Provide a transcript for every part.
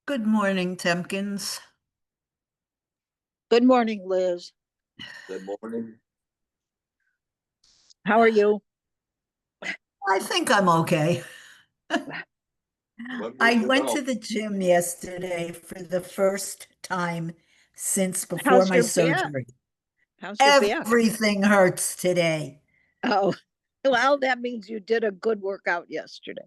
Good morning, Tempkins. Good morning, Liz. Good morning. How are you? I think I'm okay. When I would you went know? to the gym yesterday for the first time since before How's my your back? surgery. How's your back? Everything hurts today. Oh, well, that means you did a good workout yesterday.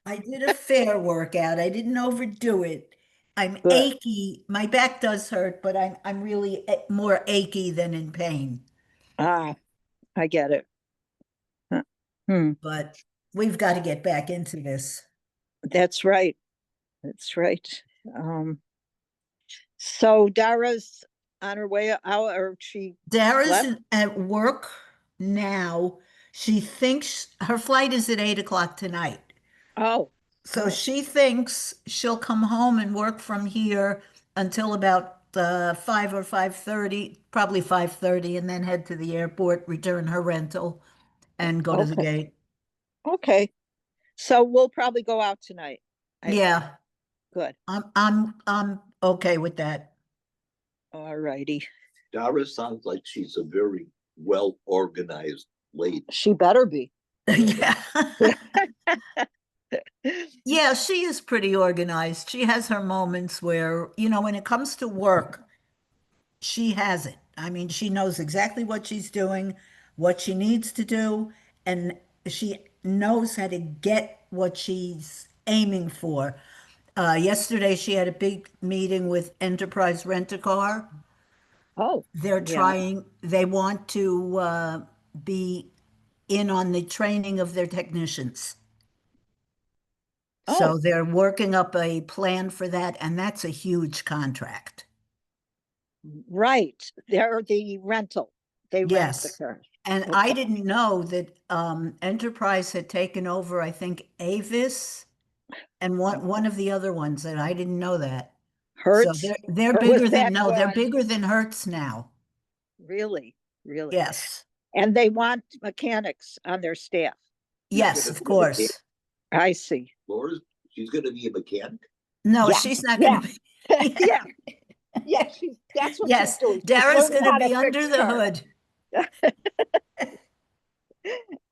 I did a fair workout. I didn't overdo it. I'm Good. achy. My back does hurt, but I'm really more achy than in pain. Ah, I get it. Huh. Hmm. But we've got to get back into this. That's right. That's right. Um, so Dara's on her way out, or she Dara's left? at work now. She thinks her flight is at 8 o'clock tonight. Oh, So oh, she thinks she'll come home and work from here until about 5 or 5:30, probably 5:30, and then head to the airport, return her rental, and go to the okay. gate. Okay. So we'll probably go out tonight, I think. Yeah, Good. I'm okay with that. All righty. Dara sounds like she's a very well organized lady. She better be. Yeah. Yeah, she is pretty organized. She has her moments where, when it comes to work, she has it. I mean, she knows exactly what she's doing, what she needs to do, and she knows how to get what she's aiming for. Yesterday, she had a big meeting with Enterprise Rent-A-Car. Oh, yeah. They want to be in on the training of their technicians. Oh, So they're working up a plan for that, and that's a huge contract. right. They're the rental. They rent the Yes. car. And I Okay. didn't know that Enterprise had taken over, I think, Avis and one of the other ones, and I didn't know that. So Hertz? they're Or was bigger than that no, they're gone? bigger than Hertz now. Really? Really? Yes. And they want mechanics on their staff. She's Yes, gonna of be a mechanic. course. I see. Laura's she's gonna be a mechanic. No, Yeah. she's not Yeah. going to be. Yeah. Yeah. That's what she's Yes, doing. She's Dara's learning going to how to be under fix the cars. hood.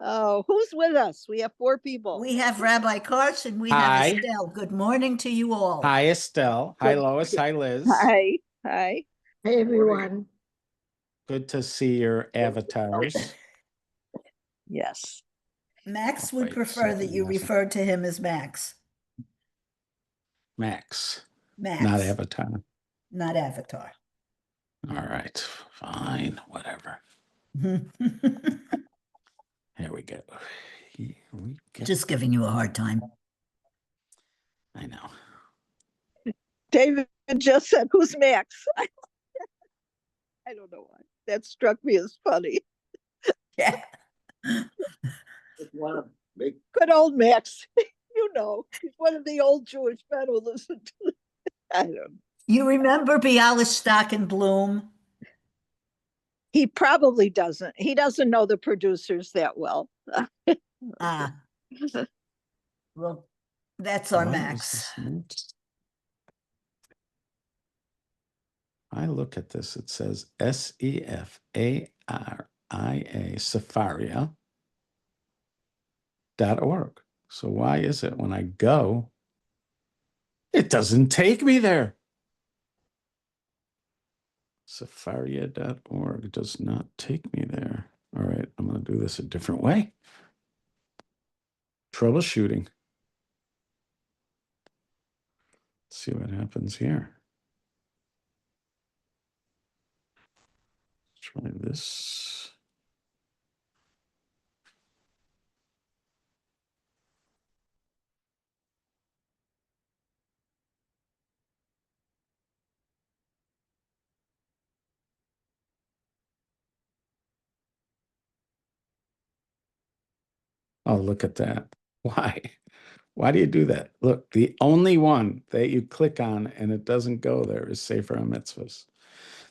Oh, who's with us? We have four people. We have Rabbi Karsh and we have Hi. Estelle. Good morning to you all. Hi, Estelle. Hi, Good. Lois. Hi, Liz. Hi. Hi. Hey everyone. Good to see your avatars. Yes. Max I'll would wait a prefer that second, you Max. refer to him as Max. Max, Max, not avatar. not Avatar. All right, fine, whatever. Here we go. Here we go. Just giving you a hard time. I know. David just said, "Who's Max?" I don't know why. That struck me as funny. Yeah. Just want to make Good old Max. He's one of the old Jewish men who listen to it. I don't know. You remember Bialystok and Bloom? He probably doesn't. He doesn't know the producers that well. Ah, well, that's our Why is Max. this next? I look at this, it says SEFARIA, Safaria.org. So why is it when I go, it doesn't take me there? Safaria.org does not take me there. All right, I'm going to do this a different way. Troubleshooting. Let's see what happens here. Try this. Oh, look at that. Why? Why do you do that? Look, the only one that you click on and it doesn't go there is Sefer HaMitzvos.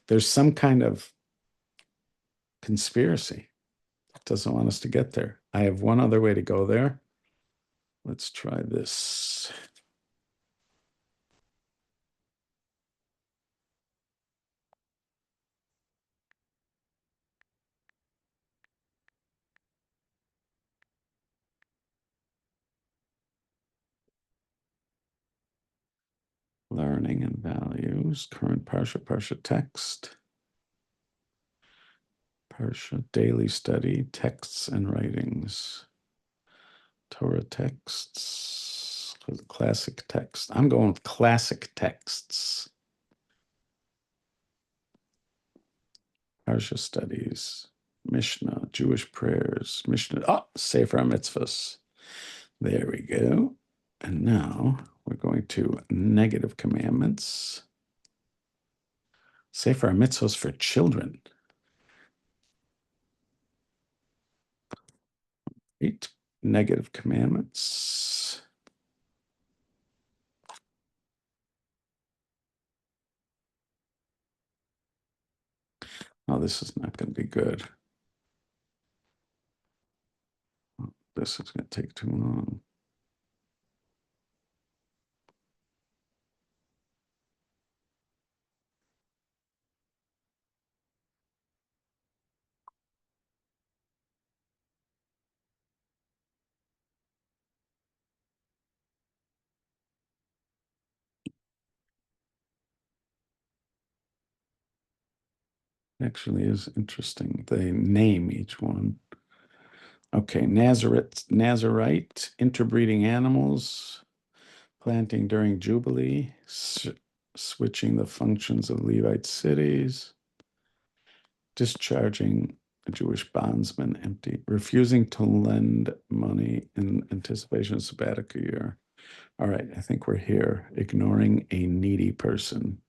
There's some kind of conspiracy that doesn't want us to get there. I have one other way to go there. Let's try this. learning and values, current Parsha text, Parsha daily study, texts and writings, Torah texts, classic text. I'm going with classic texts. Parsha studies, Mishnah, Jewish prayers, Mishnah, Sefer Mitzvos. There we go. And now we're going to negative commandments. Sefer Mitzvos for children. 8 negative commandments. Oh, this is not going to be good. This is going to take too long. Actually is interesting. They name each one. Okay, Nazarite, interbreeding animals, planting during Jubilee, switching the functions of Levite cities, discharging a Jewish bondsman empty, refusing to lend money in anticipation of sabbatical year. All right, I think we're here. Ignoring a needy person.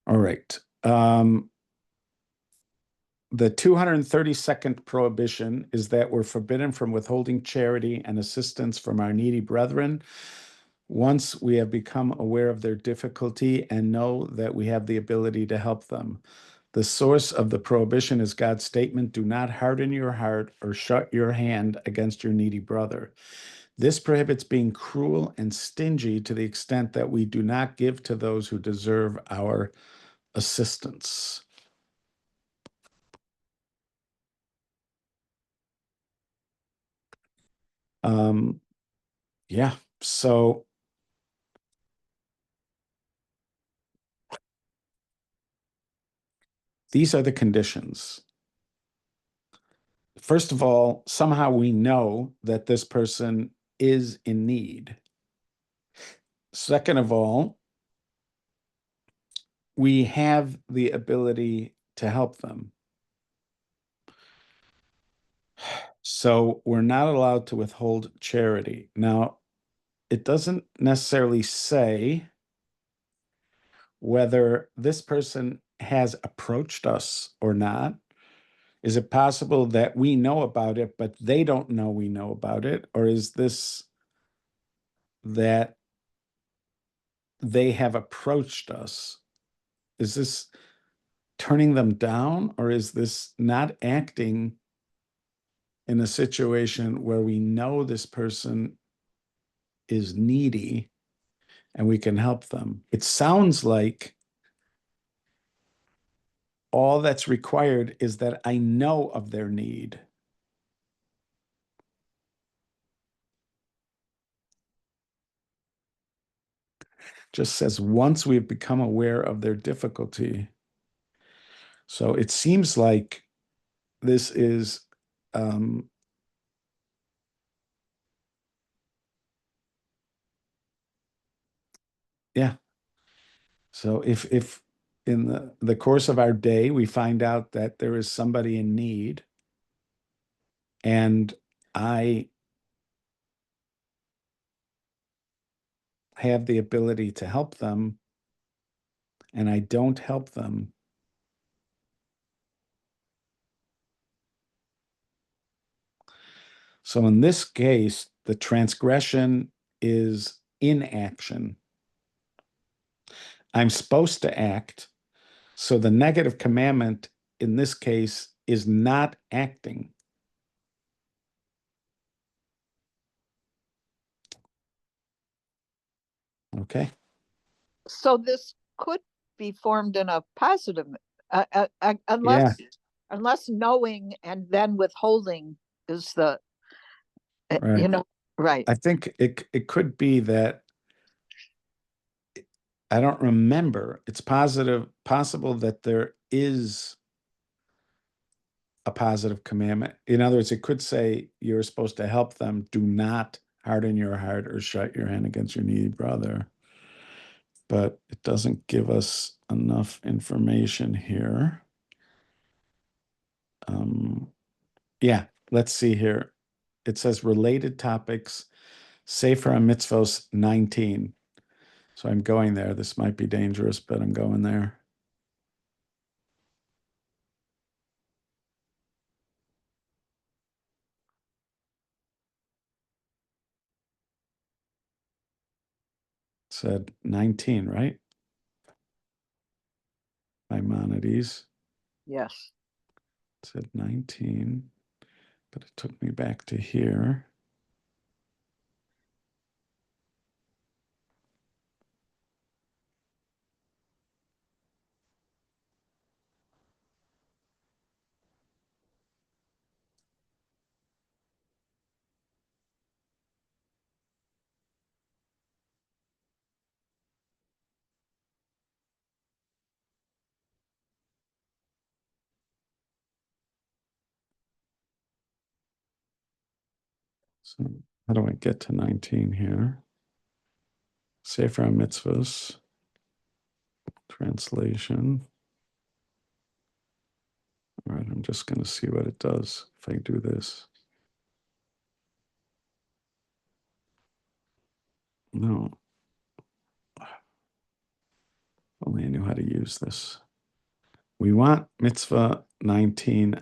All right. The 232nd prohibition is that we're forbidden from withholding charity and assistance from our needy brethren once we have become aware of their difficulty and know that we have the ability to help them. The source of the prohibition is God's statement, do not harden your heart or shut your hand against your needy brother. This prohibits being cruel and stingy to the extent that we do not give to those who deserve our assistance. Yeah, so these are the conditions. First of all, somehow we know that this person is in need. Second of all, we have the ability to help them. So we're not allowed to withhold charity. Now, it doesn't necessarily say whether this person has approached us or not. Is it possible that we know about it, but they don't know we know about it? Or is this that they have approached us? Is this turning them down, or is this not acting in a situation where we know this person is needy and we can help them? It sounds like all that's required is that I know of their need. Just says once we've become aware of their difficulty. So it seems like this is yeah. So if in the course of our day we find out that there is somebody in need and I have the ability to help them and I don't help them, so in this case, the transgression is inaction. I'm supposed to act. So the negative commandment in this case is not acting. Okay. So this could be formed in a positive, Yeah. unless unless knowing and then withholding is the, you Right. know, right. I think it could be that I don't remember. It's possible that there is a positive commandment. In other words, it could say you're supposed to help them. Do not harden your heart or shut your hand against your needy brother. But it doesn't give us enough information here. Yeah, let's see here. It says related topics, Sefer Mitzvos 19. So I'm going there. This might be dangerous, but I'm going there. It said 19, right? Maimonides. Yes. It said 19, but it took me back to here. So how do I get to 19 here? Sefer Mitzvos, translation. All right, I'm just going to see what it does if I do this. No. Only I knew how to use this. We want mitzvah 19.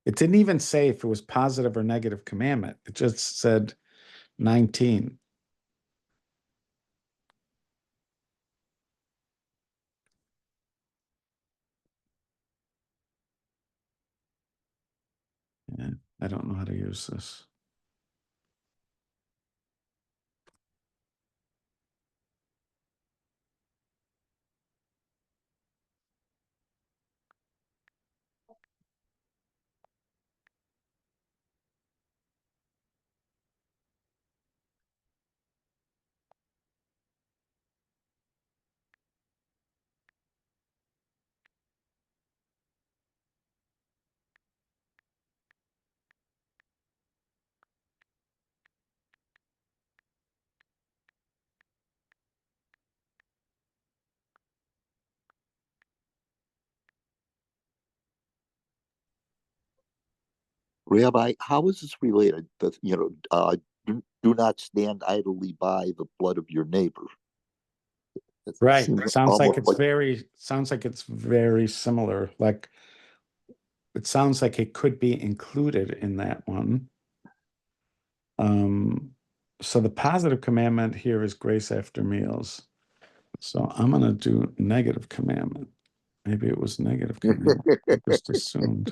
It didn't even say if it was positive or negative commandment. It just said 19. Yeah, I don't know how to use this. Rabbi, how is this related? That do not stand idly by the blood of your neighbor. It Right. seems Sounds like almost it's very similar. Like it sounds like it could be included in that one. So the positive commandment here is grace after meals. So I'm going to do negative commandment. Maybe it was negative commandment. I just assumed.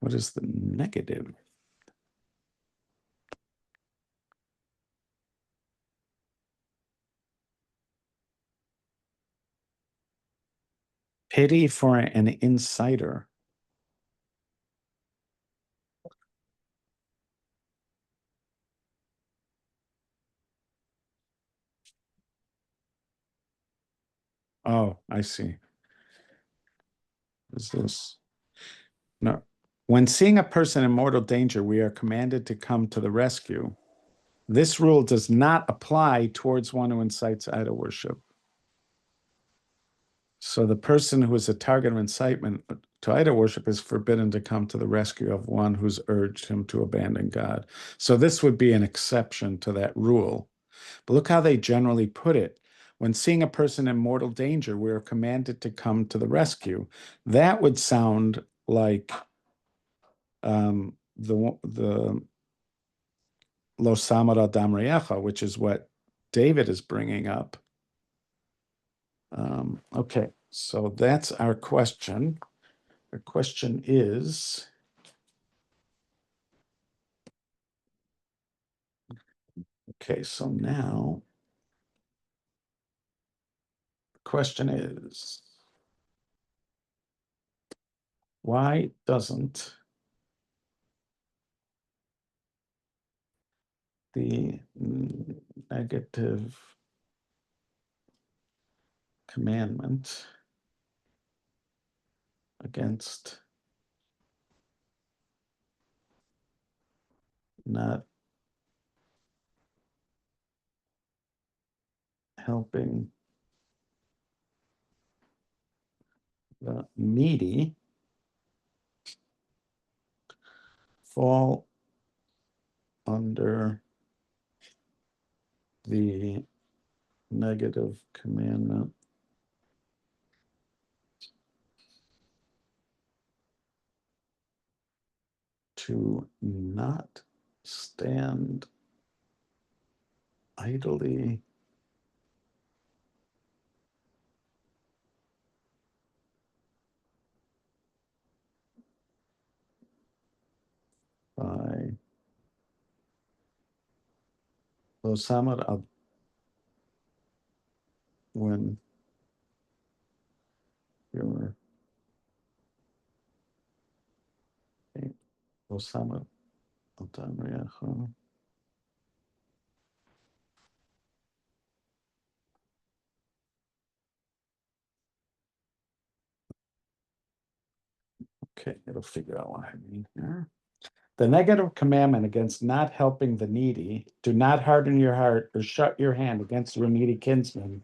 What is the negative? Pity for an insider. Oh, I see. What is this? No. When seeing a person in mortal danger, we are commanded to come to the rescue. This rule does not apply towards one who incites idol worship. So the person who is a target of incitement to idol worship is forbidden to come to the rescue of one who's urged him to abandon God. So this would be an exception to that rule. But look how they generally put it. When seeing a person in mortal danger, we are commanded to come to the rescue. That would sound like the Lo Samara Damreyecha, which is what David is bringing up. Okay, so that's our question. The question is, Okay, so now the question is, why doesn't the negative commandment against not helping the needy fall under the negative commandment to not stand idly by Losamad when you're Losamad Adamriacha. Okay, it'll figure out what I mean here. The negative commandment against not helping the needy, do not harden your heart or shut your hand against your needy kinsman,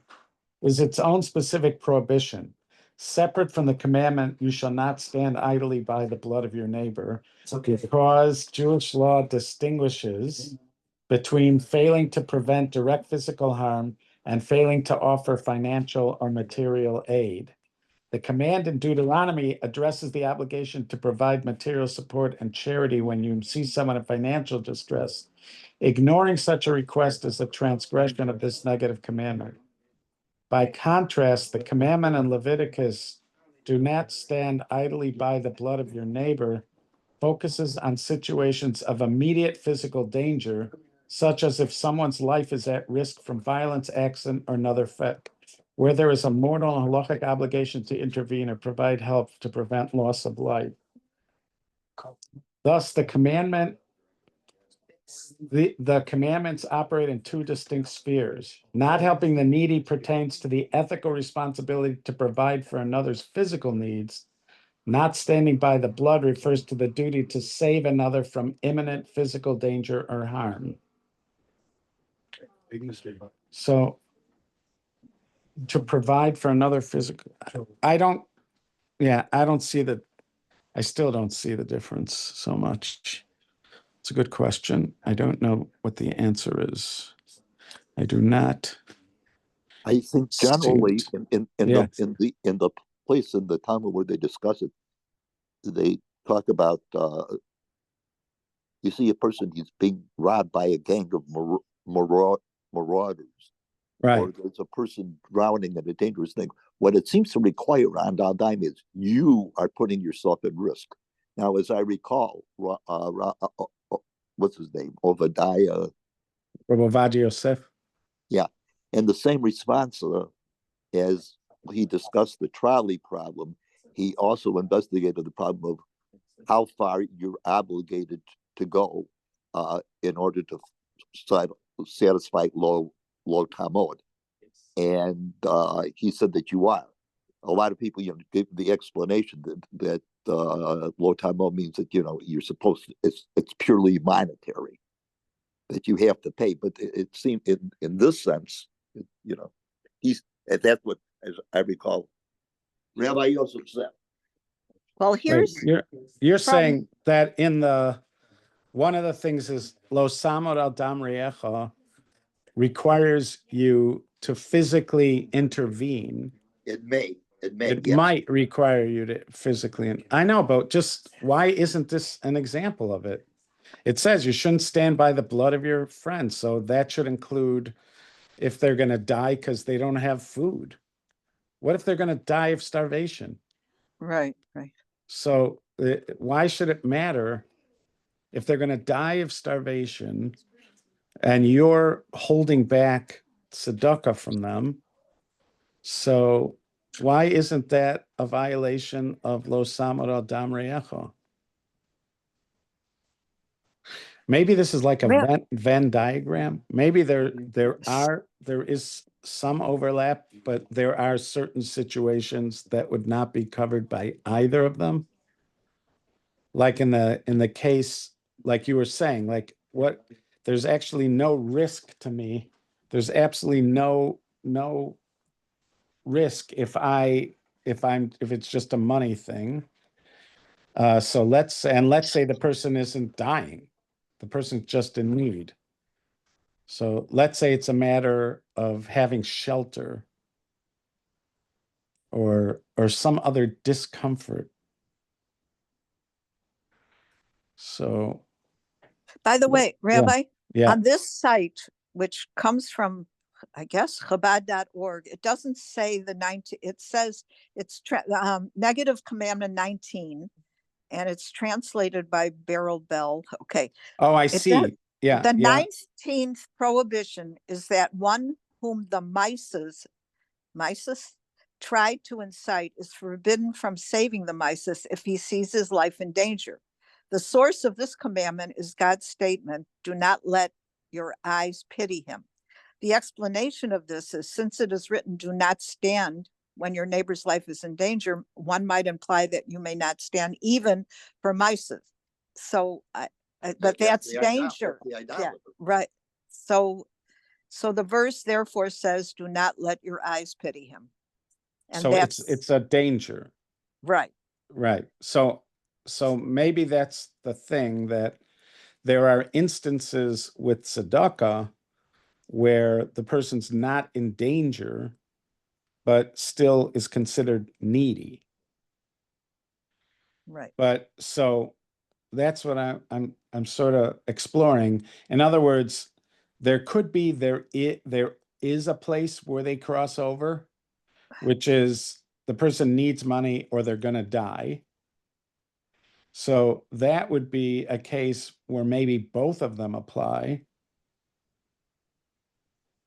is its own specific prohibition, separate from the commandment, you shall not stand idly by the blood of your neighbor, because Jewish law distinguishes between failing to prevent direct physical harm and failing to offer financial or material aid. The command in Deuteronomy addresses the obligation to provide material support and charity when you see someone in financial distress. Ignoring such a request is a transgression of this negative commandment. By contrast, the commandment in Leviticus, do not stand idly by the blood of your neighbor, focuses on situations of immediate physical danger, such as if someone's life is at risk from violence, accident, or another effect, where there is a mortal and halachic obligation to intervene or provide help to prevent loss of life. Thus, the commandments operate in two distinct spheres. Not helping the needy pertains to the ethical responsibility to provide for another's physical needs. Not standing by the blood refers to the duty to save another from imminent physical danger or harm. So, to provide for another physical, I don't see I still don't see the difference so much. It's a good question. I don't know what the answer is. I do not. I think generally Yeah. in the place in the Talmud where they discuss it, they talk about you see a person he's being robbed by a gang of marauders, Right. or there's a person drowning in a dangerous thing. What it seems to require on Adam is you are putting yourself at risk. Now, as I recall, what's his name? Obadiah. Rabbi Yosef. Yeah. And the same response as he discussed the trolley problem, he also investigated the problem of how far you're obligated to go in order to satisfy low tamod. And he said that you are. A lot of people, give the explanation that low tamod means that you're supposed to. It's purely monetary that you have to pay. But it seemed in this sense, he's that's what, as I recall, Rabbi Yosef said. Well, Wait, here's you're saying that in one of the things is lo samod al dam riecha requires you to physically intervene. It may. It Yes. might require you to physically. I know, but just why isn't this an example of it? It says you shouldn't stand by the blood of your friends. So that should include if they're going to die because they don't have food. What if they're going to die of starvation? right. So why should it matter if they're going to die of starvation and you're holding back tzedakah from them. So why isn't that a violation of lo samar al dam re'echo? Maybe this is like a Well- Venn diagram. Maybe there is some overlap, but there are certain situations that would not be covered by either of them. Like in the case, like you were saying, like what there's actually no risk to me. There's absolutely no risk if it's just a money thing. So let's say the person isn't dying, the person's just in need. So let's say it's a matter of having shelter or some other discomfort. So By the way, Rabbi, yeah. on this site, which comes from, I guess, Chabad.org, it doesn't say the 19, it says it's negative commandment 19, and it's translated by Beryl Bell. Okay. Oh, I It does, see. Yeah. the Yeah. 19th prohibition is that one whom the Mises tried to incite is forbidden from saving the Mises if he sees his life in danger. The source of this commandment is God's statement, do not let your eyes pity him. The explanation of this is, since it is written, do not stand when your neighbor's life is in danger, one might imply that you may not stand even for Mises. So, but that's danger. Yeah, right. So the verse therefore says, do not let your eyes pity him. And So that's it's a danger. right. Right. So maybe that's the thing, that there are instances with tzedakah where the person's not in danger, but still is considered needy. Right. But so that's what I'm sort of exploring. In other words, there is a place where they cross over, which is the person needs money or they're going to die. So that would be a case where maybe both of them apply,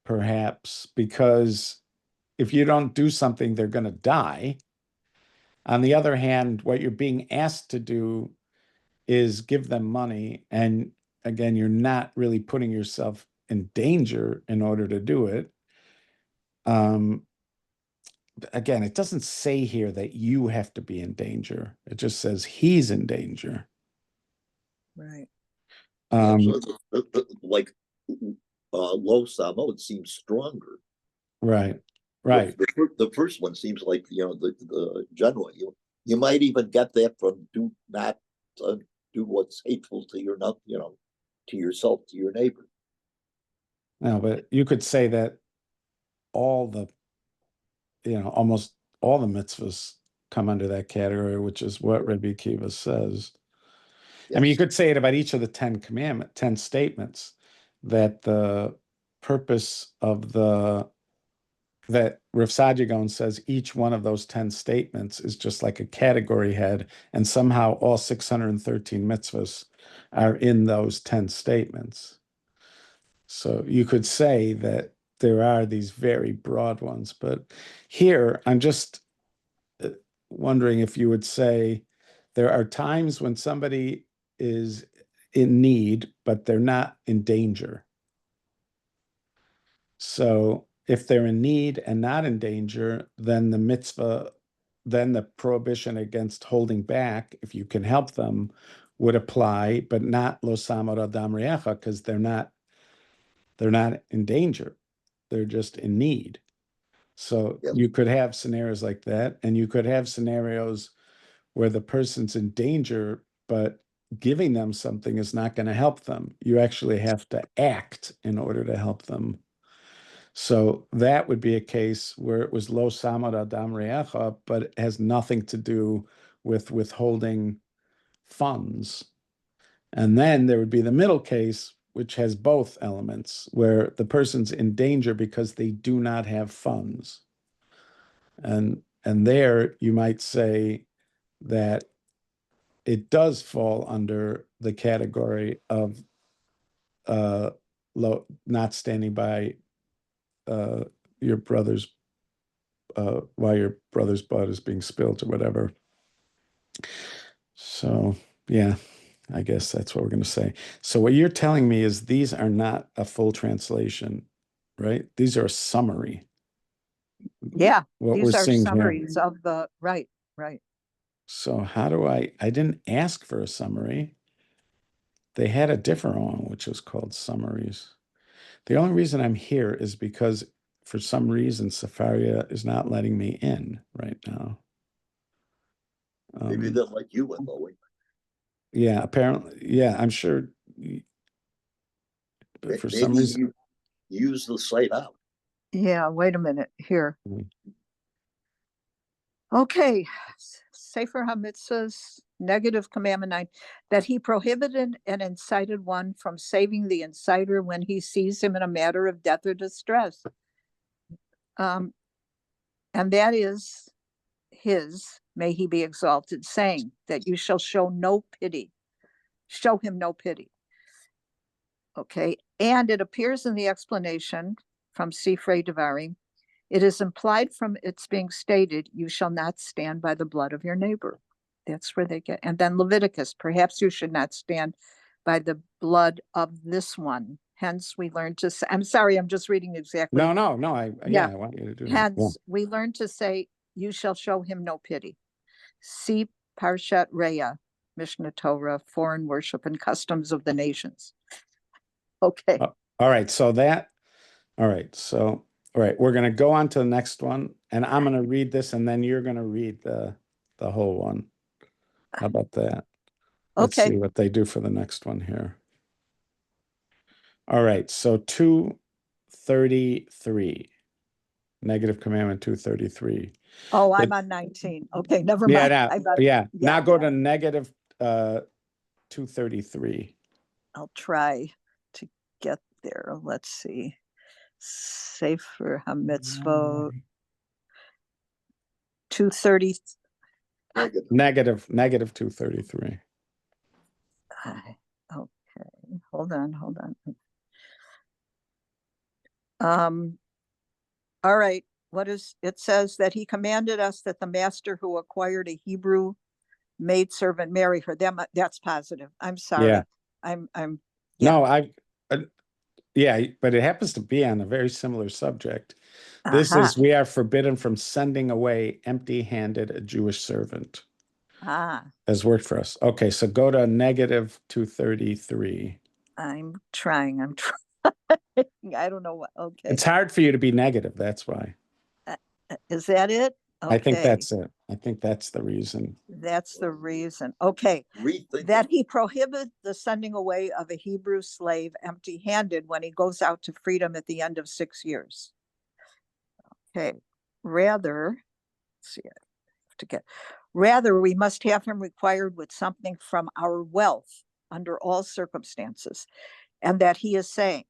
perhaps, because if you don't do something, they're going to die. On the other hand, what you're being asked to do is give them money. And again, you're not really putting yourself in danger in order to do it. Again, it doesn't say here that you have to be in danger. It just says he's in danger. Right. Like low Samo, it seems stronger. Right. Right. The first one seems like the general. You might even get that from do not do what's hateful to your to yourself, to your neighbor. No, but you could say that almost all the mitzvahs come under that category, which is what Rabbi Akiva says. Yes. I mean, you could say it about each of the 10 statements, that the purpose of that Rav Saadia Gaon says each one of those 10 statements is just like a category head, and somehow all 613 mitzvahs are in those 10 statements. So you could say that there are these very broad ones, but here I'm just wondering if you would say there are times when somebody is in need, but they're not in danger. So if they're in need and not in danger, then the prohibition against holding back, if you can help them, would apply, but not lo samar adam re'echa, because they're not in danger. They're just in need. So you could have scenarios like that, and you could have scenarios where the person's in danger, but giving them something is not going to help them. You actually have to act in order to help them. So that would be a case where it was lo samar adam re'echa, but it has nothing to do with withholding funds. And then there would be the middle case, which has both elements, where the person's in danger because they do not have funds. And there you might say that it does fall under the category of not standing by your brother's while your brother's blood is being spilled or whatever. So yeah, I guess that's what we're going to say. So what you're telling me is these are not a full translation, right? These are a summary. Yeah, What we're these are seeing here. summaries of the, right. So how do I didn't ask for a summary. They had a different one, which was called summaries. The only reason I'm here is because for some reason Safaria is not letting me in right now. Maybe they don't like you in, Louis. Yeah, apparently. Yeah, I'm sure. But for some Maybe reason, you use the site out. Yeah, wait a minute here. Mhm. Okay, Sefer HaMitzvahs, negative commandment 9, that he prohibited and incited one from saving the inciter when he sees him in a matter of death or distress. And that is his, may he be exalted, saying that you shall show no pity, show him no pity. Okay, and it appears in the explanation from Sifrei Devarim, it is implied from its being stated, you shall not stand by the blood of your neighbor. That's where they get, and then Leviticus, perhaps you should not stand by the blood of this one. Hence, we learn to say, I'm sorry, I'm just reading exactly. no. Yeah. I want you to do that. Hence, we learn to say, you shall show him no pity. See Parshat Reah, Mishnah Torah, foreign worship and customs of the nations. Okay. All right. So all right, we're going to go on to the next one, and I'm going to read this, and then you're going to read the whole one. How about that? Let's Okay. see what they do for the next one here. All right. So 233, negative commandment 233. Oh, I'm on 19. Okay, never mind. Now go to negative 233. I'll try to get there. Let's see. Sefer HaMitzvot 230. Negative 233. Okay, hold on. All right. What is it? Says that he commanded us that the master who acquired a Hebrew maidservant marry her. That's positive. I'm sorry. Yeah. I'm Yeah. No, yeah, but it happens to be on a very similar subject. This is, we are forbidden from sending away empty-handed a Jewish servant. Has worked for us. Okay, so go to negative 233. I'm trying. I don't know what. Okay. It's hard for you to be negative. That's why. Is that it? Okay. I think that's it. I think that's the reason. That's the reason. Okay. That he prohibited the sending away of a Hebrew slave empty-handed when he goes out to freedom at the end of 6 years. Okay. Rather, let's see, I have to get. Rather, we must have him required with something from our wealth under all circumstances. And that he is saying,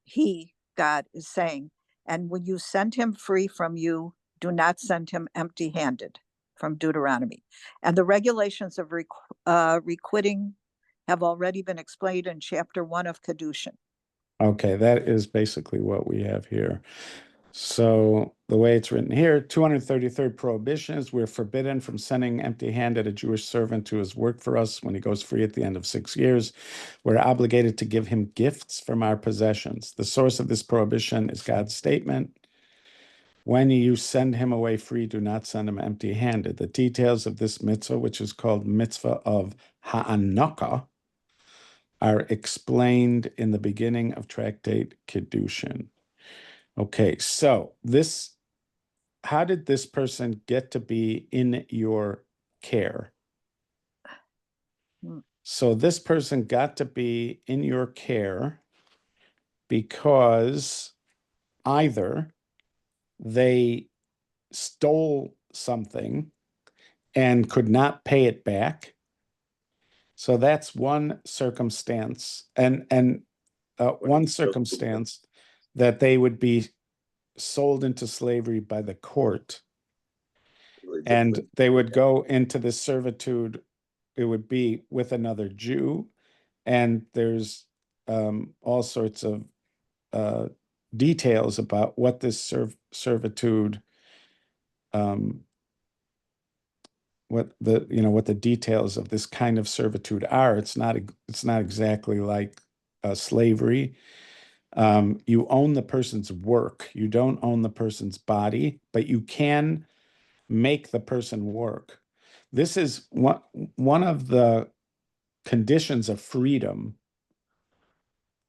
God is saying, and when you send him free from you, do not send him empty-handed, from Deuteronomy. And the regulations of requiting have already been explained in chapter 1 of Kedushin. Okay, that is basically what we have here. So the way it's written here, 233rd prohibition is we're forbidden from sending empty-handed a Jewish servant to his work for us when he goes free at the end of 6 years. We're obligated to give him gifts from our possessions. The source of this prohibition is God's statement. When you send him away free, do not send him empty-handed. The details of this mitzvah, which is called mitzvah of ha'anaka, are explained in the beginning of tractate Kedushin. Okay, so how did this person get to be in your care? So this person got to be in your care because either they stole something and could not pay it back. So that's one circumstance, and one circumstance that they would be sold into slavery by the court, and they would go into the servitude. It would be with another Jew, and there's all sorts of details about what this servitude, what the details of this kind of servitude are. It's not exactly like slavery. You own the person's work. You don't own the person's body, but you can make the person work. This is one of the conditions of freedom.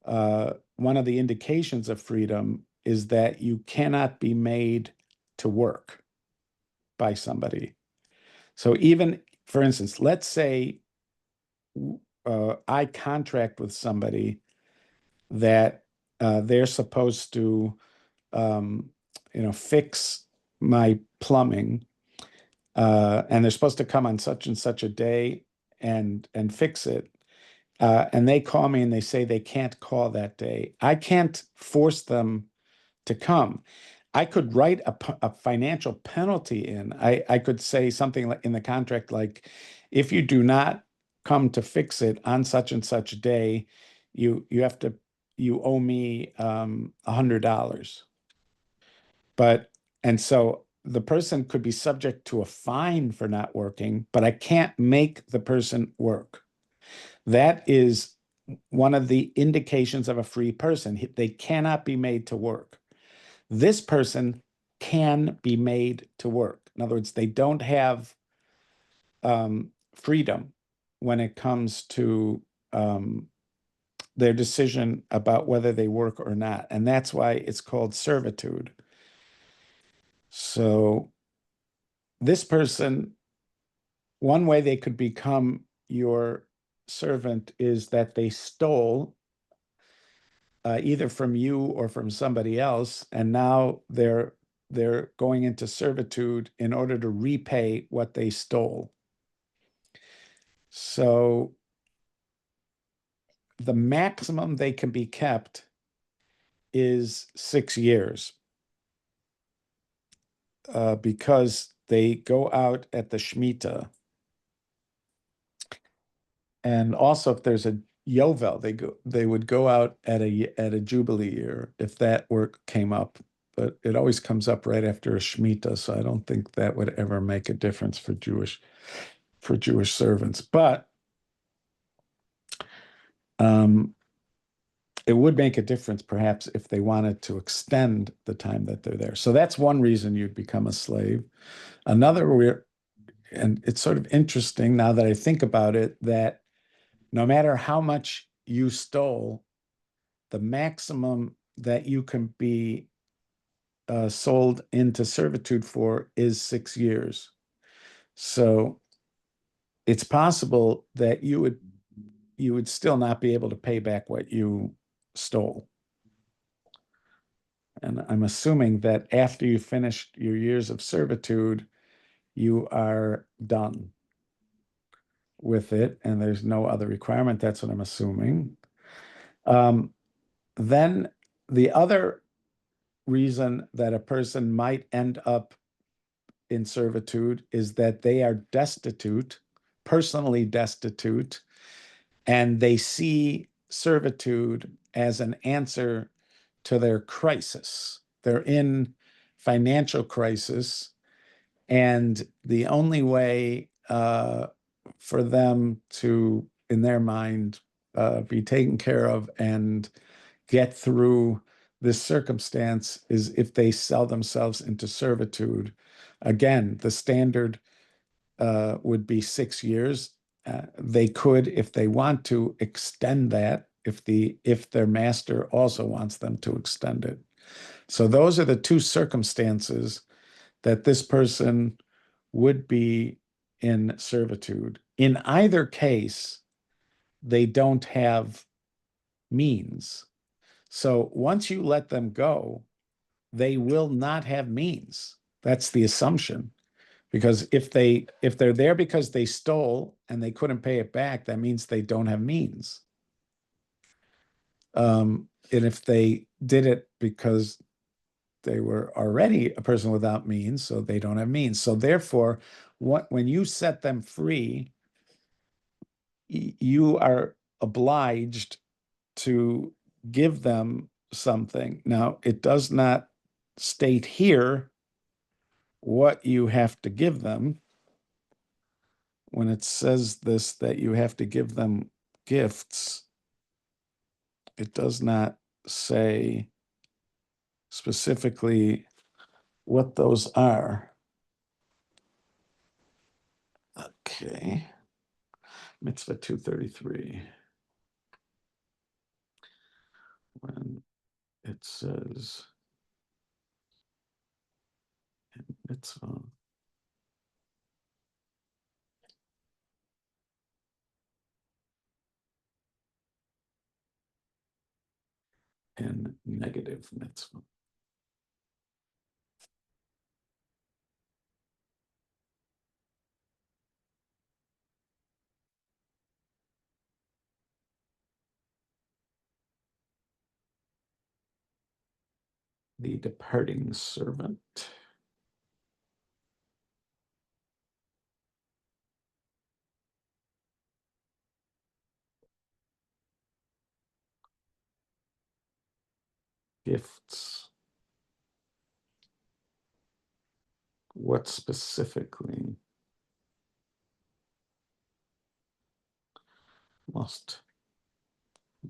One of the indications of freedom is that you cannot be made to work by somebody. So even, for instance, let's say I contract with somebody that they're supposed to, fix my plumbing, and they're supposed to come on such and such a day and fix it. And they call me and they say they can't call that day. I can't force them to come. I could write a financial penalty in. I could say something like in the contract, like, if you do not come to fix it on such and such a day, you owe me $100. And so the person could be subject to a fine for not working, but I can't make the person work. That is one of the indications of a free person. They cannot be made to work. This person can be made to work. In other words, they don't have freedom when it comes to their decision about whether they work or not. And that's why it's called servitude. So this person, one way they could become your servant is that they stole either from you or from somebody else, and now they're going into servitude in order to repay what they stole. So the maximum they can be kept is 6 years, because they go out at the Shemitah. And also, if there's a Yovel, they would go out at a Jubilee year if that work came up. But it always comes up right after a Shemitah, so I don't think that would ever make a difference for Jewish servants. But it would make a difference perhaps if they wanted to extend the time that they're there. So that's one reason you'd become a slave. Another, and it's sort of interesting now that I think about it, that no matter how much you stole, the maximum that you can be sold into servitude for is 6 years. So it's possible that you would still not be able to pay back what you stole. And I'm assuming that after you finished your years of servitude, you are done with it, and there's no other requirement. That's what I'm assuming. Then the other reason that a person might end up in servitude is that they are destitute, personally destitute, and they see servitude as an answer to their crisis. They're in financial crisis, and the only way for them to, in their mind, be taken care of and get through this circumstance is if they sell themselves into servitude. Again, the standard would be 6 years. They could, if they want to, extend that if their master also wants them to extend it. So those are the two circumstances that this person would be in servitude. In either case, they don't have means. So once you let them go, they will not have means. That's the assumption. Because if they're there because they stole and they couldn't pay it back, that means they don't have means. And if they did it because they were already a person without means, so they don't have means. So therefore, when you set them free, you are obliged to give them something. Now, it does not state here what you have to give them. When it says this, that you have to give them gifts, it does not say specifically what those are. Okay. Mitzvah 233. When it says in mitzvah, and negative mitzvah. The departing servant. Gifts. What specifically must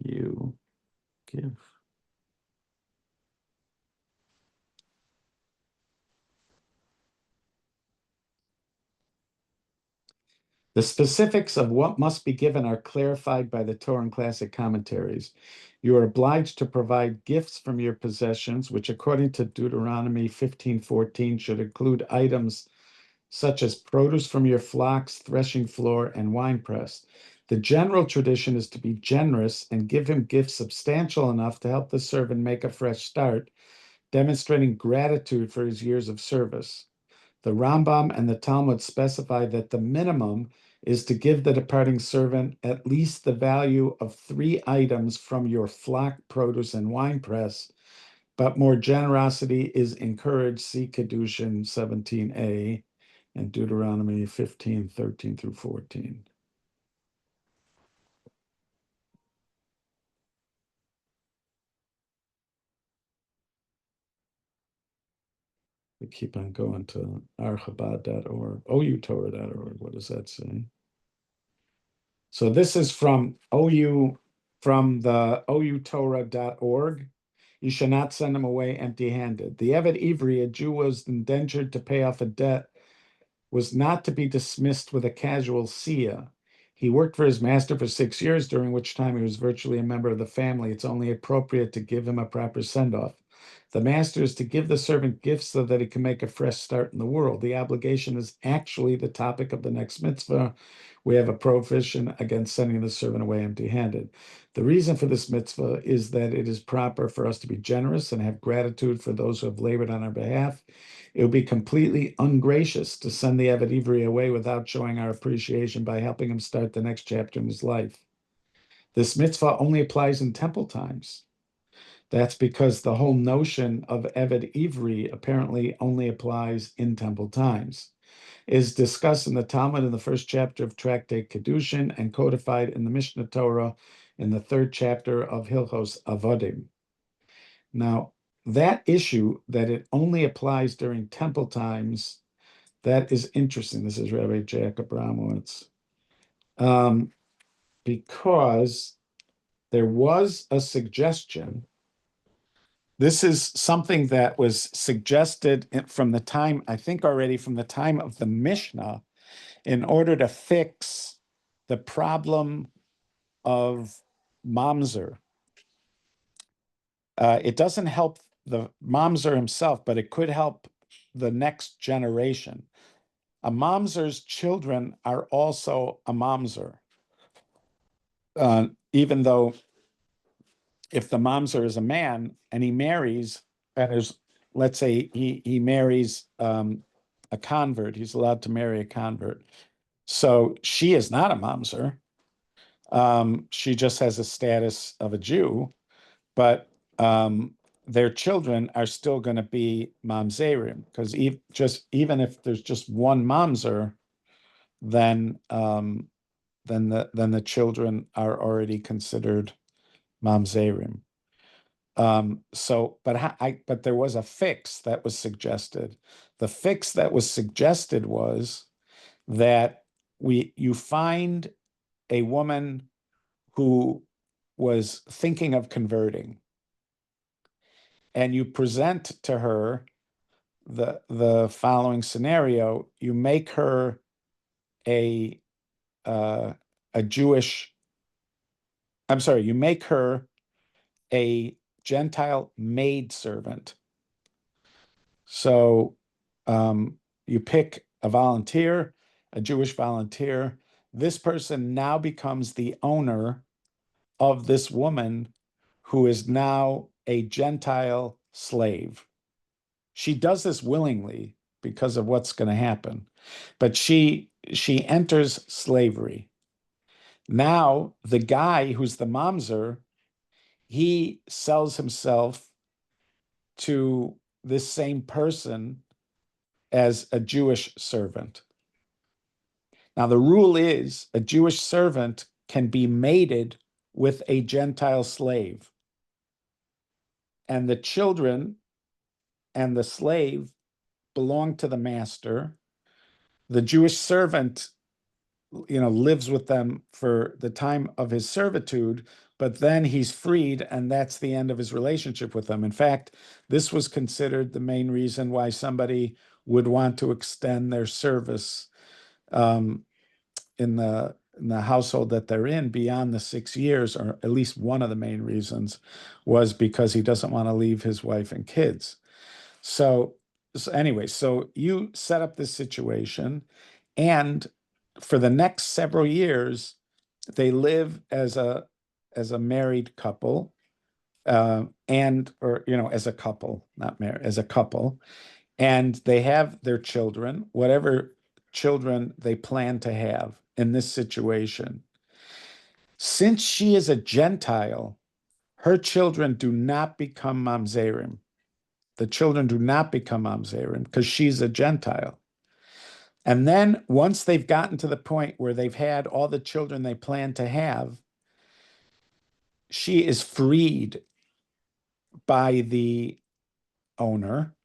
you give? The specifics of what must be given are clarified by the Torah and classic commentaries. You are obliged to provide gifts from your possessions, which according to Deuteronomy 15:14 should include items such as produce from your flocks, threshing floor, and winepress. The general tradition is to be generous and give him gifts substantial enough to help the servant make a fresh start, demonstrating gratitude for his years of service. The Rambam and the Talmud specify that the minimum is to give the departing servant at least the value of 3 items from your flock, produce, and winepress, but more generosity is encouraged. See Kedushin 17a and Deuteronomy 15:13 through 14. We keep on going to archabad.org, outorah.org. What does that say? So this is from the outorah.org. You shall not send them away empty-handed. The Eved Ivri, a Jew, was indentured to pay off a debt, was not to be dismissed with a casual sia. He worked for his master for 6 years, during which time he was virtually a member of the family. It's only appropriate to give him a proper send-off. The master is to give the servant gifts so that he can make a fresh start in the world. The obligation is actually the topic of the next mitzvah. We have a prohibition against sending the servant away empty-handed. The reason for this mitzvah is that it is proper for us to be generous and have gratitude for those who have labored on our behalf. It would be completely ungracious to send the Eved Ivri away without showing our appreciation by helping him start the next chapter in his life. This mitzvah only applies in temple times. That's because the whole notion of Eved Ivri apparently only applies in temple times. It is discussed in the Talmud in the first chapter of Tractate Kedushin and codified in the Mishnah Torah in the 3rd chapter of Hilchos Avodim. Now, that issue that it only applies during temple times, that is interesting. This is Rabbi Jacob Abramowitz. Because there was a suggestion. This is something that was suggested from the time, I think already from the time of the Mishnah, in order to fix the problem of mamzer. It doesn't help the mamzer himself, but it could help the next generation. A mamzer's children are also a mamzer. Even though if the mamzer is a man and he marries, and is, let's say he marries a convert, he's allowed to marry a convert. So she is not a mamzer. She just has a status of a Jew, but their children are still going to be mamzerim, because even if there's just one mamzer, then the children are already considered mamzerim. But there was a fix that was suggested. The fix that was suggested was that you find a woman who was thinking of converting, and you present to her the following scenario. You make her a Jewish, I'm sorry, you make her a Gentile maidservant. So you pick a volunteer, a Jewish volunteer. This person now becomes the owner of this woman who is now a Gentile slave. She does this willingly because of what's going to happen, but she enters slavery. Now the guy who's the mamzer, he sells himself to this same person as a Jewish servant. Now the rule is a Jewish servant can be mated with a Gentile slave, and the children and the slave belong to the master. The Jewish servant, lives with them for the time of his servitude, but then he's freed, and that's the end of his relationship with them. In fact, this was considered the main reason why somebody would want to extend their service in the household that they're in beyond the 6 years, or at least one of the main reasons was because he doesn't want to leave his wife and kids. So anyway, so you set up this situation, and for the next several years, they live as a married couple, as a couple, not married, as a couple, and they have their children, whatever children they plan to have in this situation. Since she is a Gentile, her children do not become mamzerim. The children do not become mamzerim because she's a Gentile. And then once they've gotten to the point where they've had all the children they plan to have, she is freed by the owner,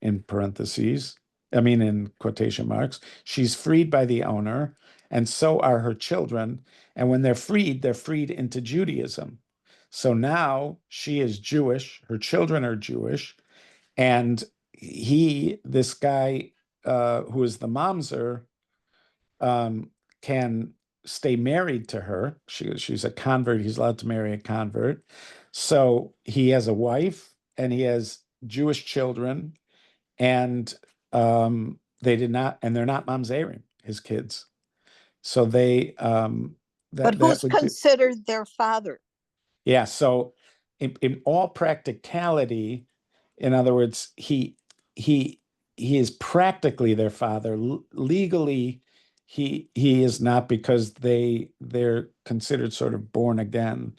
in parentheses, in quotation marks. She's freed by the owner, and so are her children. And when they're freed into Judaism. So now she is Jewish, her children are Jewish, and this guy who is the mamzer, can stay married to her. She's a convert. He's allowed to marry a convert. So he has a wife and he has Jewish children, and they're not mamzerim, his kids. So they But who's considered their father? Yeah. So in all practicality, in other words, he is practically their father. Legally, he is not, because they're considered sort of born again.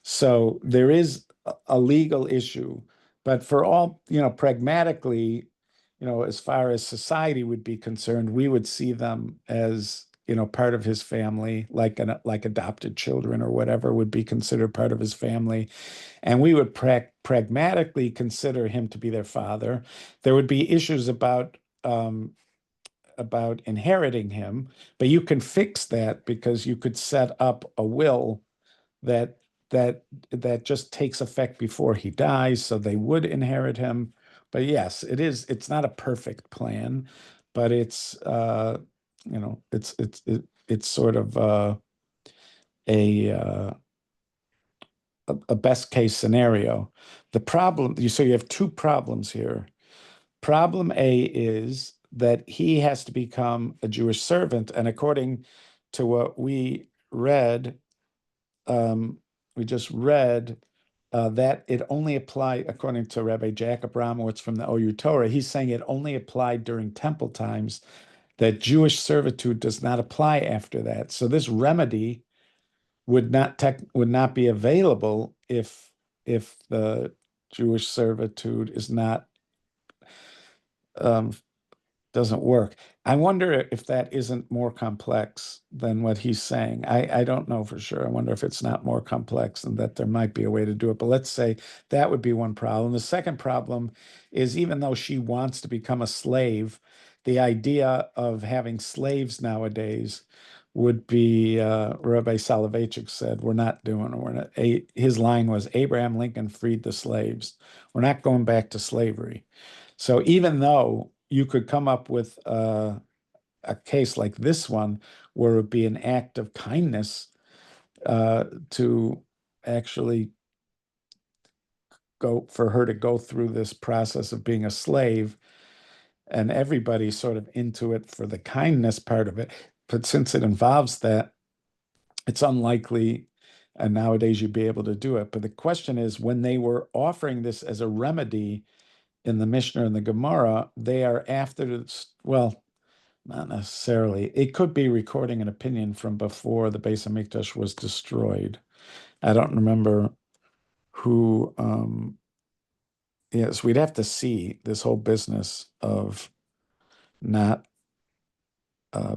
So there is a legal issue, but for all, pragmatically, as far as society would be concerned, we would see them as, part of his family, like adopted children or whatever would be considered part of his family. And we would pragmatically consider him to be their father. There would be issues about inheriting him, but you can fix that because you could set up a will that just takes effect before he dies, so they would inherit him. But yes, it's not a perfect plan, but it's it's sort of a best case scenario. The problem, so you have two problems here. Problem A is that he has to become a Jewish servant, and according to what we read, we just read that it only applied, according to Rabbi Jacob Ramowitz from the OU Torah, he's saying it only applied during temple times, that Jewish servitude does not apply after that. So this remedy would not be available if the Jewish servitude is not doesn't work. I wonder if that isn't more complex than what he's saying. I don't know for sure. I wonder if it's not more complex and that there might be a way to do it. But let's say that would be one problem. The second problem is, even though she wants to become a slave, the idea of having slaves nowadays would be, Rabbi Soloveitchik said, we're not doing it. We're not, his line was, Abraham Lincoln freed the slaves. We're not going back to slavery. So even though you could come up with a case like this one where it would be an act of kindness to actually go for her to go through this process of being a slave, and everybody's sort of into it for the kindness part of it. But since it involves that, it's unlikely nowadays you'd be able to do it. But the question is, when they were offering this as a remedy in the Mishnah and the Gemara, they are after this, well, not necessarily. It could be recording an opinion from before the Beis Hamikdash was destroyed. I don't remember who. Yes, we'd have to see this whole business of not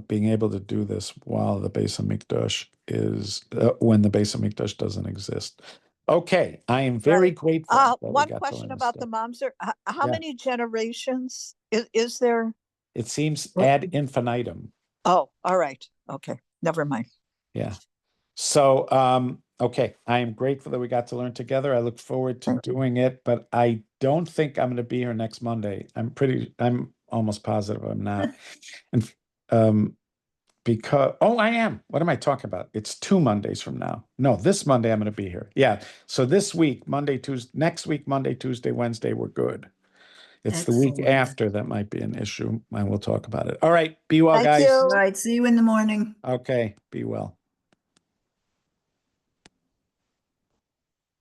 being able to do this while the Beis Hamikdash is when the Beis Hamikdash doesn't exist. Okay, I am very Right. grateful that we One got to question learn this about the stuff. mamzer. How Yeah. many generations is there? It seems What? ad infinitum. Oh, all right. Okay, never mind. Yeah. So, okay, I am grateful that we got to learn together. I look forward to doing it, but I don't think I'm going to be here next Monday. I'm almost positive I'm not. And because, oh, I am. What am I talking about? It's 2 Mondays from now. No, this Monday I'm going to be here. Yeah. So this week, Monday, Tuesday, next week, Monday, Tuesday, Wednesday, we're good. It's the week Excellent. after that might be an issue, and we'll talk about it. All right. Be well, Thank guys. you. All right, see you in the morning. Okay. Be well.